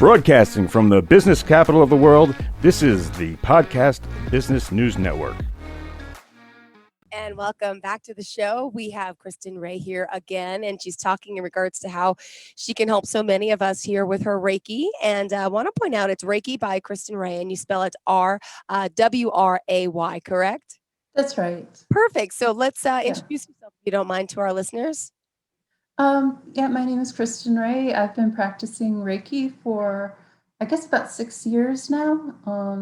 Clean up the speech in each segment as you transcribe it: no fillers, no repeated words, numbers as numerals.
Broadcasting from the business capital of the world, this is the Podcast Business News Network. And welcome back to the show. We have Kristen Wray here again, and she's talking in regards to how she can help so many of us here with her Reiki. And I want to point out it's Reiki by Kristen Wray, and you spell it R-W-R-A-Y, correct? That's right. Perfect. So let's introduce yourself, if you don't mind, to our listeners. My name is Kristen Wray. I've been practicing Reiki for, I guess, about 6 years now. For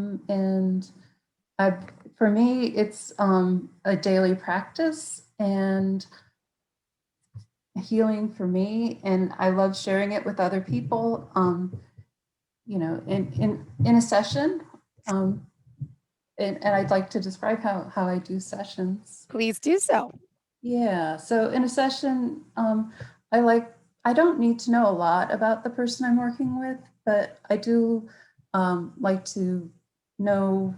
me, it's a daily practice and healing for me, and I love sharing it with other people. In a session, and I'd like to describe how I do sessions. Please do so. Yeah. So in a session, I don't need to know a lot about the person I'm working with, but I do like to know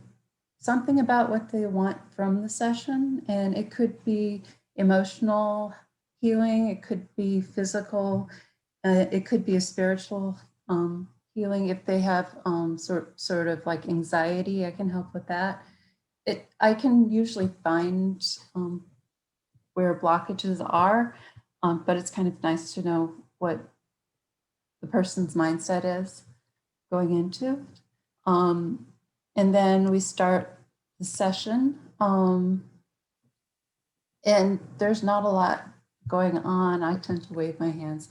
something about what they want from the session. And it could be emotional healing, it could be physical, it could be a spiritual healing. If they have sort of like anxiety, I can help with that. I can usually find where blockages are, but it's kind of nice to know what the person's mindset is going into. And then we start the session, and there's not a lot going on. I tend to wave my hands.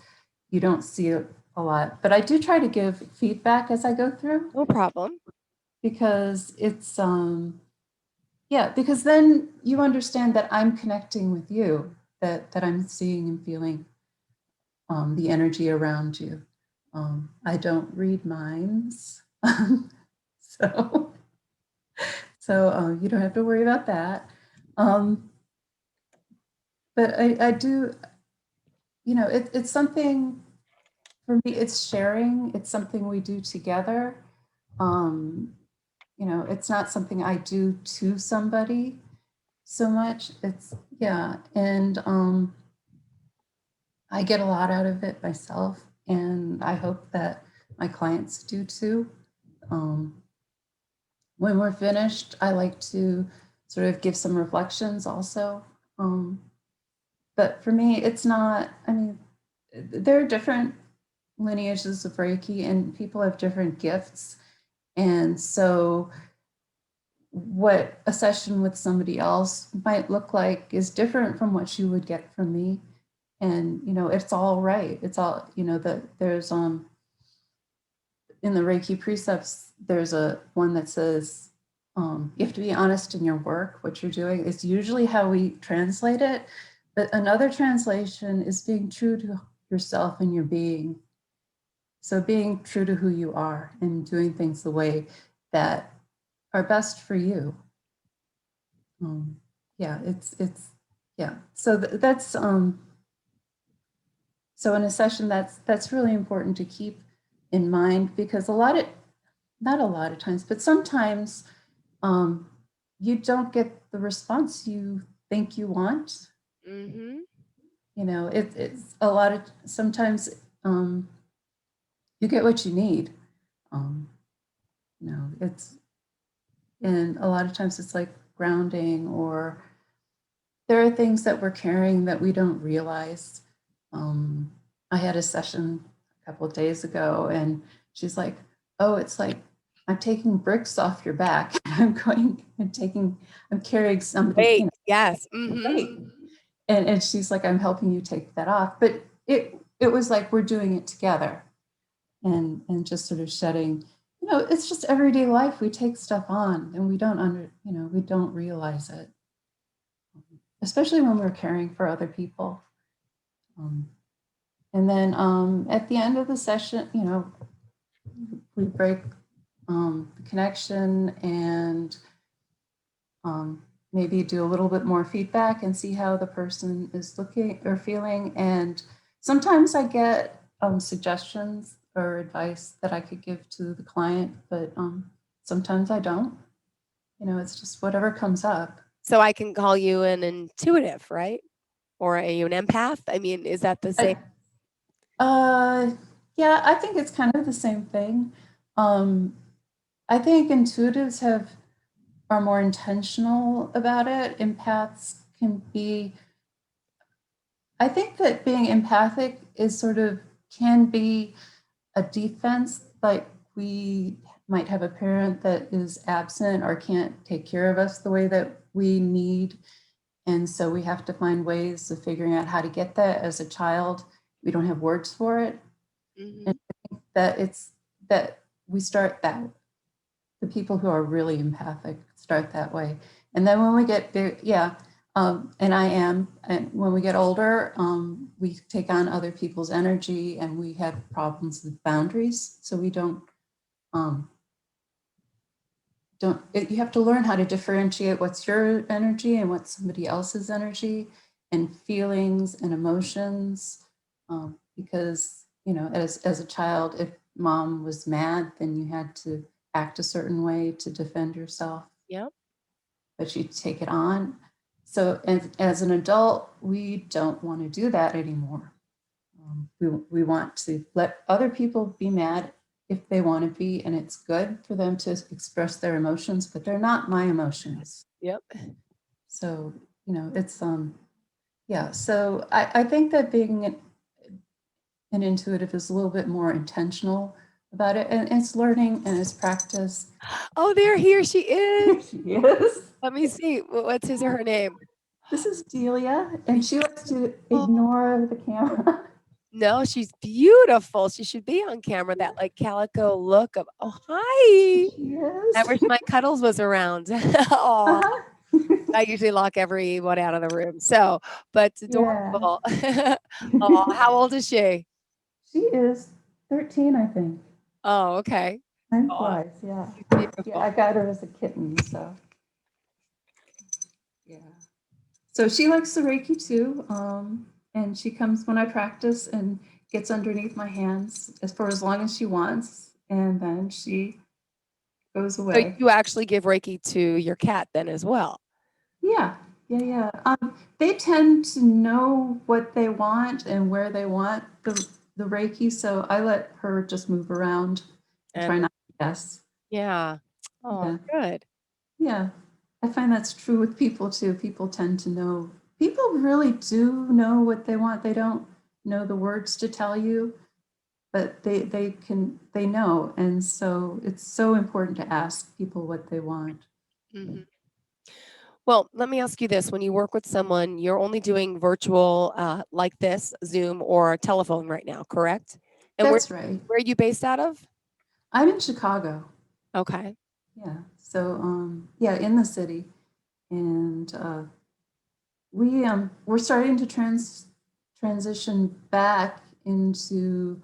You don't see it a lot, but I do try to give feedback as I go through. No problem. Because it's, because then you understand that I'm connecting with you, that I'm seeing and feeling the energy around you. I don't read minds, so you don't have to worry about that. But I do, it's something, for me, it's sharing. It's something we do together. It's not something I do to somebody so much. And I get a lot out of it myself, and I hope that my clients do too. When we're finished, I like to sort of give some reflections also. But for me, it's not, there are different lineages of Reiki, and people have different gifts. And so what a session with somebody else might look like is different from what you would get from me. And, it's all right. It's all, there's, in the Reiki precepts, there's one that says, you have to be honest in your work, what you're doing. Is usually how we translate it. But another translation is being true to yourself and your being. So being true to who you are and doing things the way that are best for you. So that's so in a session, that's really important to keep in mind, because not a lot of times, but sometimes you don't get the response you think you want. Mm-hmm. It's a lot of sometimes you get what you need. And a lot of times it's like grounding, or there are things that we're carrying that we don't realize. I had a session a couple of days ago, and she's like, "Oh, it's like I'm taking bricks off your back. I'm carrying something." Wait, yes. Mm-hmm. Weight. And she's like, "I'm helping you take that off." But it was like we're doing it together, and just sort of shedding. It's just everyday life. We take stuff on, and we don't we don't realize it, especially when we're caring for other people. And then at the end of the session, we break the connection and maybe do a little bit more feedback and see how the person is looking or feeling. And sometimes I get suggestions or advice that I could give to the client, but sometimes I don't. It's just whatever comes up. So I can call you an intuitive, right? Or are you an empath? Is that the same? Yeah, I think it's kind of the same thing. I think intuitives are more intentional about it. Empaths can be, I think that being empathic is can be a defense. Like we might have a parent that is absent or can't take care of us the way that we need. And so we have to find ways of figuring out how to get that as a child. We don't have words for it. Mm-hmm. And I think that it's that we start that the people who are really empathic start that way. And then when we get big, and I am, and when we get older, we take on other people's energy and we have problems with boundaries. So we um, you have to learn how to differentiate what's your energy and what's somebody else's energy and feelings and emotions. Because, as a child, if mom was mad, then you had to act a certain way to defend yourself, Yep. but you take it on. So as an adult, we don't want to do that anymore. We want to let other people be mad if they want to be, and it's good for them to express their emotions, but they're not my emotions. Yep. So, it's, so I think that being an intuitive is a little bit more intentional about it, and it's learning and it's practice. Oh, here she is. Yes. Let me see. What's his or her name? This is Delia, and she likes to Oh, ignore the camera. no, she's beautiful. She should be on camera. That like calico look of, oh, hi. She I is. wish my Cuddles was around. Oh, Uh-huh. I usually lock everyone out of the room. So, but it's Yeah. adorable. Oh, how old is she? She is 13, I think. Oh, okay. Time Oh, flies, yeah. she's Yeah, beautiful. I got her as a kitten, so yeah. So she likes the Reiki too, and she comes when I practice and gets underneath my hands for as long as she wants, and then she goes So away. you actually give Reiki to your cat then as well. Yeah, yeah. They tend to know what they want and where they want the Reiki, so I let her just move around and And try not to guess. yeah. Oh, Yeah. good. Yeah, I find that's true with people too. People tend to know, people really do know what they want. They don't know the words to tell you, but they know. And so it's so important to ask people what they want. Mhm. Well, let me ask you this. When you work with someone, you're only doing virtual like this, Zoom or telephone right now, correct? And That's right. where are you based out of? I'm in Chicago. Okay. Yeah. So yeah, in the city. And we're starting to transition back into,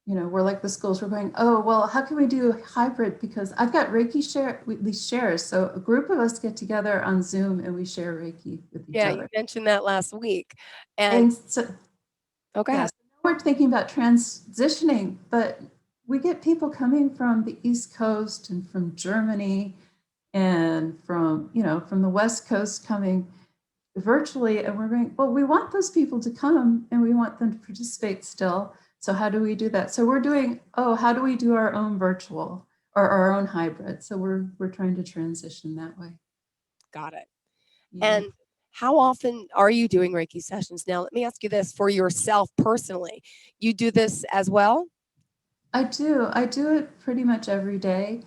we're like the schools, we're going, oh, well, how can we do hybrid? Because I've got Reiki these shares. So a group of us get together on Zoom and we share Reiki with each Yeah, you other. mentioned that last week. And And so, okay. yeah, so now we're thinking about transitioning, but we get people coming from the East Coast and from Germany and from the West Coast coming virtually, and we're going, well, we want those people to come and we want them to participate still. So how do we do that? So we're doing, how do we do our own virtual or our own hybrid? So we're trying to transition that way. Got it. Yeah. And how often are you doing Reiki sessions? Now, let me ask you this for yourself personally. You do this as well? I do. I do it pretty much every day.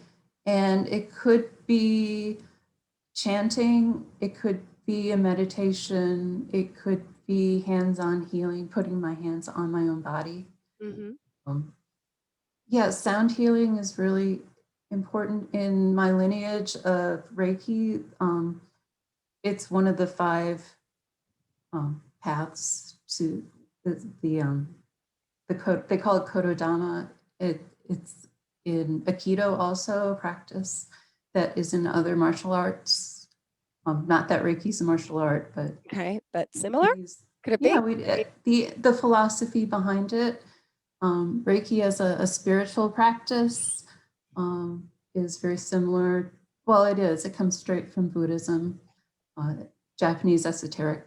And it could be chanting, it could be a meditation, it could be hands-on healing, putting my hands on my own body. Mhm. Um, Yeah, sound healing is really important in my lineage of Reiki. It's one of the five paths to they call it Kododama. It's in Aikido also a practice that is in other martial arts. Not that Reiki's a martial art, but Okay, but similar? Could it be? yeah, the philosophy behind it. Reiki as a spiritual practice is very similar. Well, it is. It comes straight from Buddhism, uh, Japanese esoteric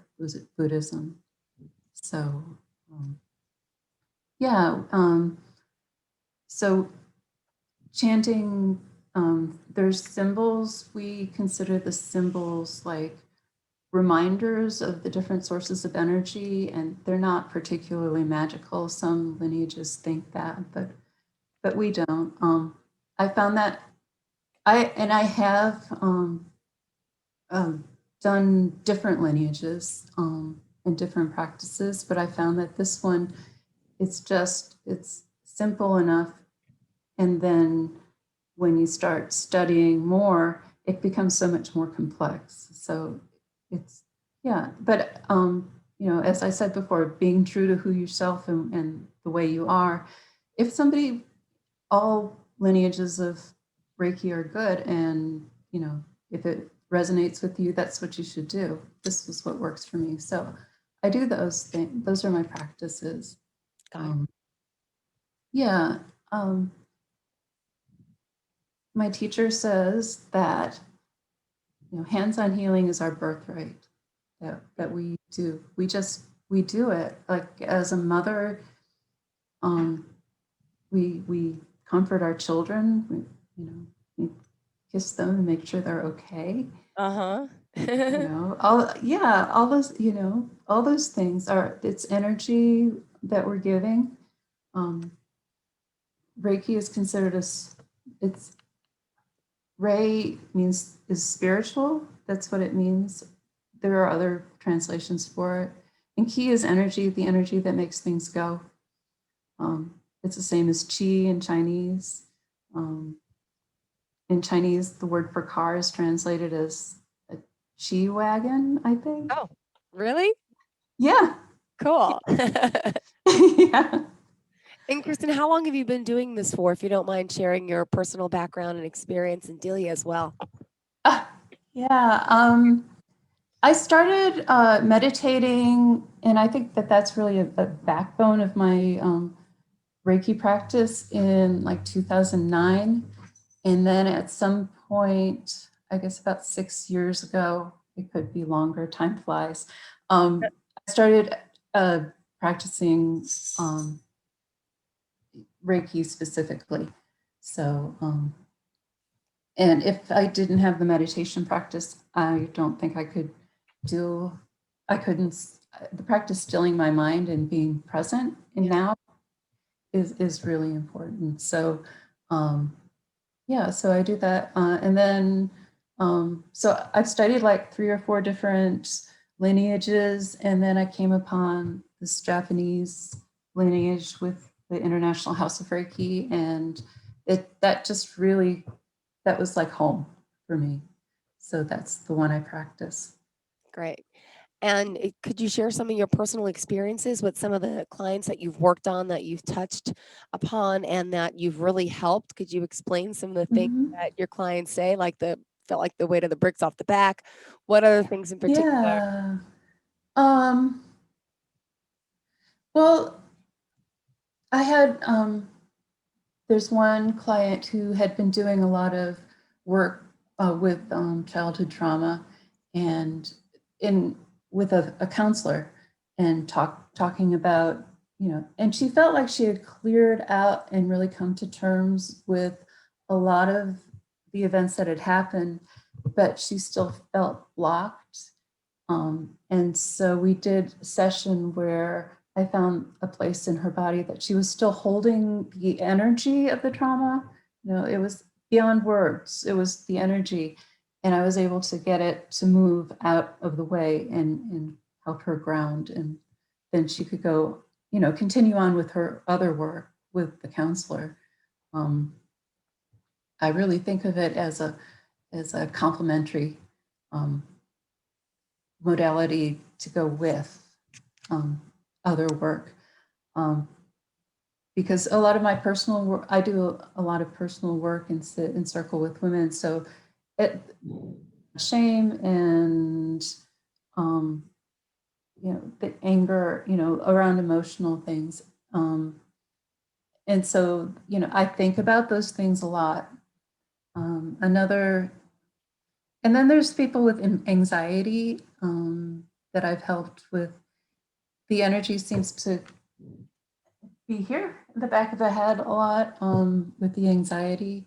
Buddhism. So, um, Yeah. So chanting, there's symbols. We consider the symbols like reminders of the different sources of energy, and they're not particularly magical. Some lineages think that, but we don't. I found that I have done different lineages and different practices, but I found that this one, it's simple enough, and then when you start studying more, it becomes so much more complex. So it's, yeah, but as I said before, being true to who yourself and the way you are. If somebody, all lineages of Reiki are good, and if it resonates with you, that's what you should do. This is what works for me. So I do those things. Those are my practices. Got it. Yeah. My teacher says that hands-on healing is our birthright. That we do. We do it. Like as a mother, we comfort our children. We kiss them and make sure they're okay. Uh-huh. All those things it's energy that we're giving. Reiki is considered it's Rei is spiritual. That's what it means. There are other translations for it. And Ki is energy, the energy that makes things go. It's the same as Qi in Chinese. In Chinese, the word for car is translated as a Qi wagon, I think. Oh, really? Yeah. Cool. Yeah. And Kristen, how long have you been doing this for, if you don't mind sharing your personal background and experience, and Delia as well? Yeah. I started meditating, and I think that's really a backbone of my Reiki practice in like 2009. And then at some point, I guess about 6 years ago, it could be longer, time flies, I started practicing Reiki specifically. So, and if I didn't have the meditation practice, I don't think I couldn't, the practice stilling my mind and being present and now is really important. So, so I do that. And then, so I've studied like 3 or 4 different lineages, and then I came upon this Japanese lineage with the International House of Reiki, and that was like home for me. So that's the one I practice. Great. And could you share some of your personal experiences with some of the clients that you've worked on, that you've touched upon, and that you've really helped? Could you explain some of the things that your clients say, like felt like the weight of the bricks off the back? What other things in particular? Yeah. Well, I had there's one client who had been doing a lot of work with childhood trauma, and with a counselor, and talking about, and she felt like she had cleared out and really come to terms with a lot of the events that had happened, but she still felt blocked. And so we did a session where I found a place in her body that she was still holding the energy of the trauma. It was beyond words, it was the energy. And I was able to get it to move out of the way and help her ground. And then she could go, continue on with her other work with the counselor. I really think of it as a complementary modality to go with other work. Because a lot of my personal work, I do a lot of personal work and sit in circle with women. So shame and, the anger, around emotional things. And so, I think about those things a lot. And then there's people with anxiety that I've helped with. The energy seems to be here in the back of the head a lot with the anxiety,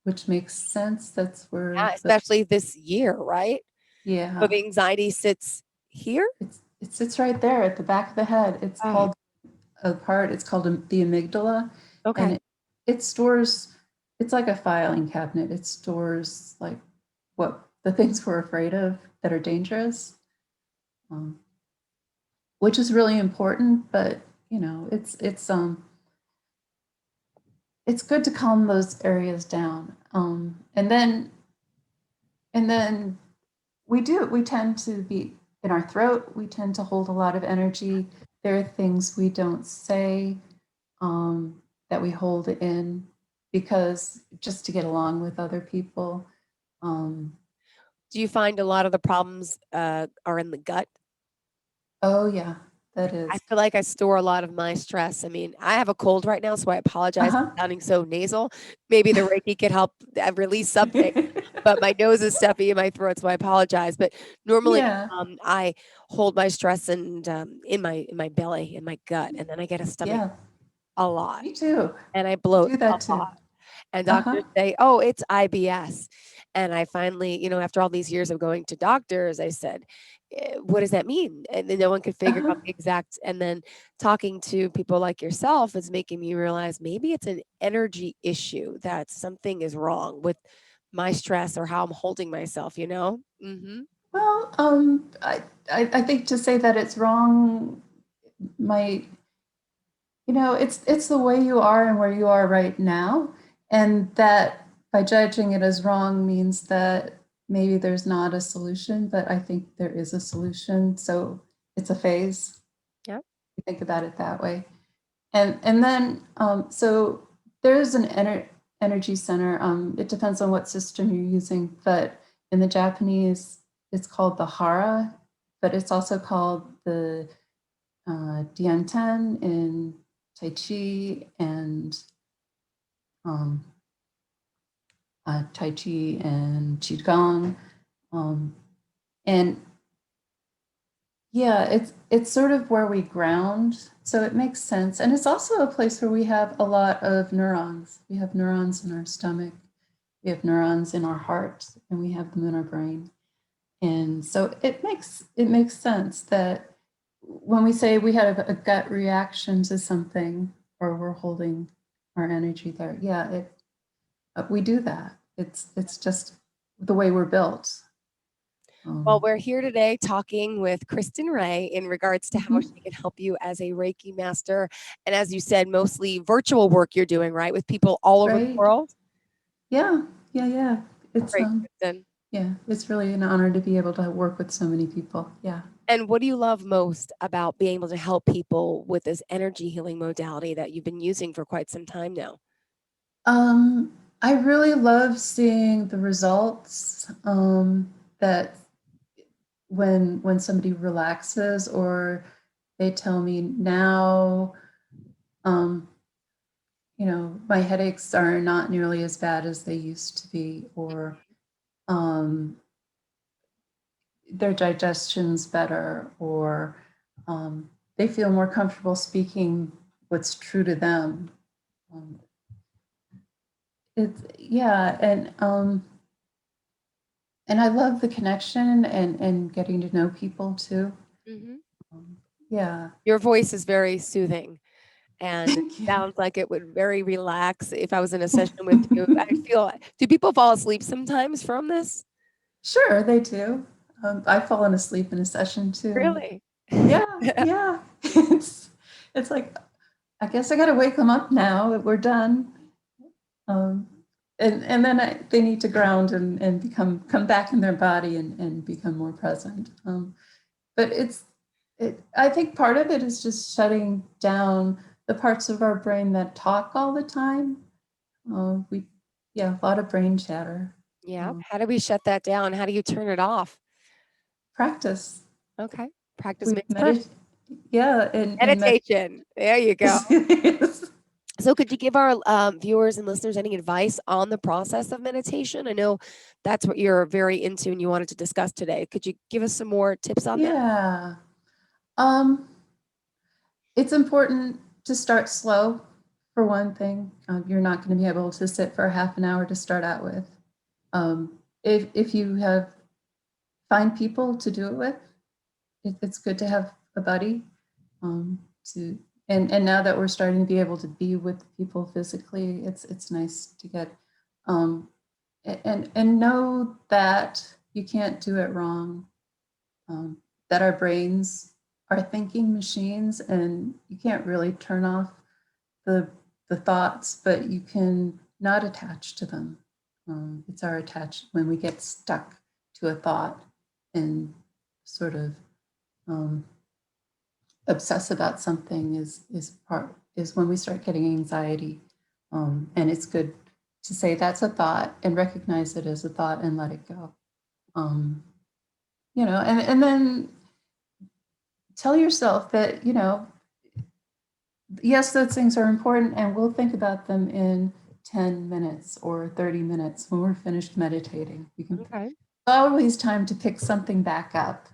which makes sense. That's where Yeah, especially this year, right? So yeah, the anxiety sits here. it sits right there at the back of the head. It's Oh, called a part. It's called the amygdala, and okay. it stores. It's like a filing cabinet. It stores like what the things we're afraid of that are dangerous, um, which is really important. But it's good to calm those areas down. And then we tend to be in our throat. We tend to hold a lot of energy. There are things we don't say that we hold in because just to get along with other people. Um, Do you find a lot of the problems are in the gut? oh yeah, that I is. feel like I store a lot of my stress. I mean, I have a cold right now, so I apologize for Uh-huh. sounding so nasal. Maybe the Reiki could help release something, but my nose is stuffy and my throat, so I apologize. But normally, Yeah, I hold my stress and in my belly, in my gut, and then I get a stomach yeah, a lot, me too. and I I bloat do a that too. lot. And Uh-huh. doctors say, "Oh, it's IBS." And I finally, after all these years of going to doctors, I said, "What does that mean?" And then no one could figure Uh-huh. out the exact. And then talking to people like yourself is making me realize maybe it's an energy issue, that something is wrong with my stress or how I'm holding myself, you know? Hmm. Well, I think to say that it's wrong might, it's the way you are and where you are right now, and that by judging it as wrong means that maybe there's not a solution, but I think there is a solution. So it's a phase. Yeah. You think about it that way, and then so there's an energy center. It depends on what system you're using, but in the Japanese, it's called the hara, but it's also called the Dianten in Tai Chi and um, Tai Chi and Qigong. Um, and yeah, it's sort of where we ground. So it makes sense. And it's also a place where we have a lot of neurons. We have neurons in our stomach, we have neurons in our heart, and we have them in our brain. And so it makes sense that when we say we have a gut reaction to something or we're holding our energy there, yeah, we do that. It's just the way we're built. Well, Um, we're here today talking with Kristen Wray in regards to how mhm. she can help you as a Reiki master. And as you said, mostly virtual work you're doing, right? With people all over the Right? world. Yeah, yeah, yeah. It's Great, Kristen. yeah, it's really an honor to be able to work with so many people. Yeah. And what do you love most about being able to help people with this energy healing modality that you've been using for quite some time now? I really love seeing the results that when somebody relaxes or they tell me now, um, my headaches are not nearly as bad as they used to be, or um, their digestion's better, or they feel more comfortable speaking what's true to them. Um, it's yeah, and I love the connection and getting to know people too. Hmm. Um, yeah, Your voice is very soothing and thank you. sounds like it would very relax if I was in a session with you. I feel, do people fall asleep sometimes from this? Sure, they do. I've fallen asleep in a session too. Really? Yeah, yeah. It's like I guess I got to wake them up now. We're done. Um, and then they need to ground and come back in their body and become more present. But I think part of it is just shutting down the parts of our brain that talk all the time. We Yeah, a lot of brain chatter. Yeah. Um, How do we shut that down? How do you turn it off? Practice. Okay. Practice We makes perfect. meditate. Yeah, and Meditation. There you go. yes. So, could you give our viewers and listeners any advice on the process of meditation? I know that's what you're very into and you wanted to discuss today. Could you give us some more tips on that? Yeah. Um, it's important. to start slow, for one thing. You're not going to be able to sit for half an hour to start out with. If you find people to do it with, it's good to have a buddy. And now that we're starting to be able to be with people physically, it's nice to get and know that you can't do it wrong. That our brains are thinking machines, and you can't really turn off the thoughts, but you can not attach to them. It's our attachment when we get stuck to a thought and sort of obsess about something is when we start getting anxiety. And it's good to say that's a thought and recognize it as a thought and let it go. And then tell yourself that, yes, those things are important, and we'll think about them in 10 minutes or 30 minutes when we're finished meditating. We can always time to pick something back up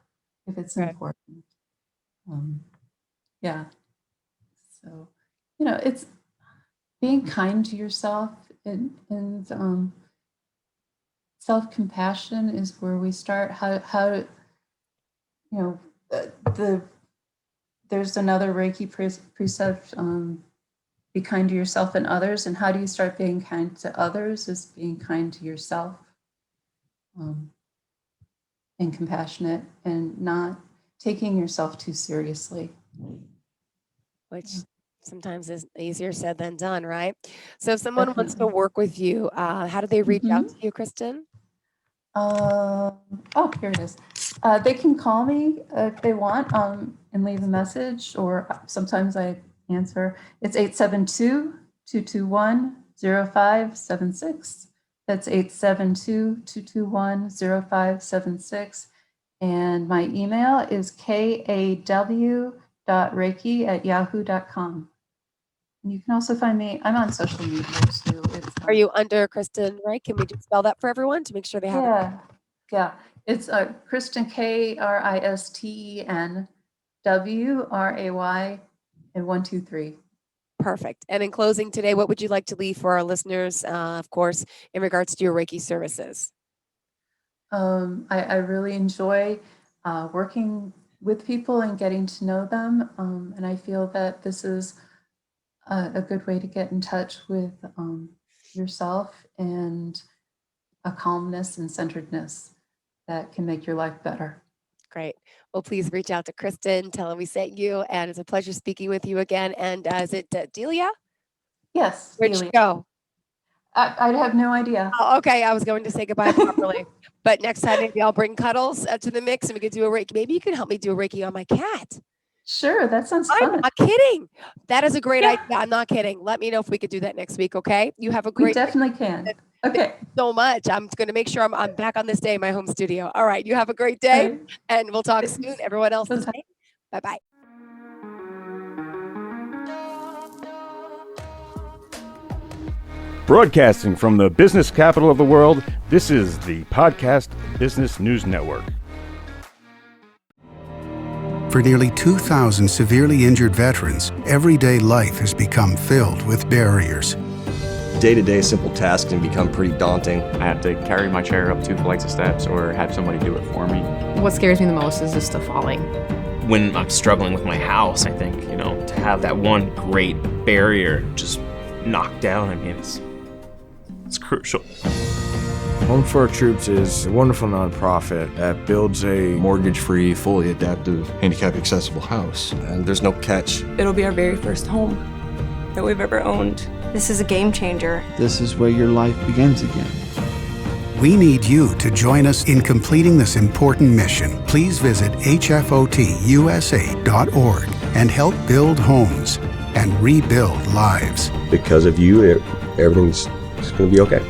if it's important. So, it's being kind to yourself, and self-compassion is where we start. There's another Reiki precept, be kind to yourself and others. And how do you start being kind to others? Is being kind to yourself, and compassionate, and not taking yourself too seriously. Which sometimes is easier said than done, right? So if someone wants to work with you, how do they reach out to you, Kristen? Here it is. They can call me if they want, and leave a message, or sometimes I answer. It's 872-221-0576. That's 872-221-0576. And my email is kaw.reiki@yahoo.com. And you can also find me, I'm on social media too. Are you under Kristen Wray? Can we just spell that for everyone to make sure they have it? Yeah. It's Kristen, KRISTEN, WRAY, and 123. Perfect. And in closing today, what would you like to leave for our listeners, of course, in regards to your Reiki services? I really enjoy working with people and getting to know them. And I feel that this is a good way to get in touch with yourself, and a calmness and centeredness that can make your life better. Great. Well, please reach out to Kristen, tell her we sent you, and it's a pleasure speaking with you again. And is it Delia? Yes. Where'd she go? I have no idea. Oh, okay, I was going to say goodbye properly. But next time, maybe I'll bring Cuddles to the mix, and we could do a Reiki. Maybe you can help me do a Reiki on my cat. Sure, that sounds fun. I'm not kidding. That is a great idea. I'm not kidding. Let me know if we could do that next week, okay? You have a great We definitely can. Okay. Thank you so much. I'm going to make sure I'm back on this day in my home studio. All right, you have a great day, and we'll talk soon. Everyone else the same. Bye-bye. Broadcasting from the business capital of the world, this is the Podcast Business News Network. For nearly 2,000 severely injured veterans, everyday life has become filled with barriers. Day-to-day simple tasks can become pretty daunting. I have to carry my chair up 2 flights of steps or have somebody do it for me. What scares me the most is just the falling. When I'm struggling with my house, I think, to have that one great barrier just knocked down, it's crucial. Home for Our Troops is a wonderful nonprofit that builds a mortgage-free, fully adaptive, handicap-accessible house. And there's no catch. It'll be our very first home that we've ever owned. This is a game changer. This is where your life begins again. We need you to join us in completing this important mission. Please visit hfotusa.org and help build homes and rebuild lives. Because of you, everything's going to be okay.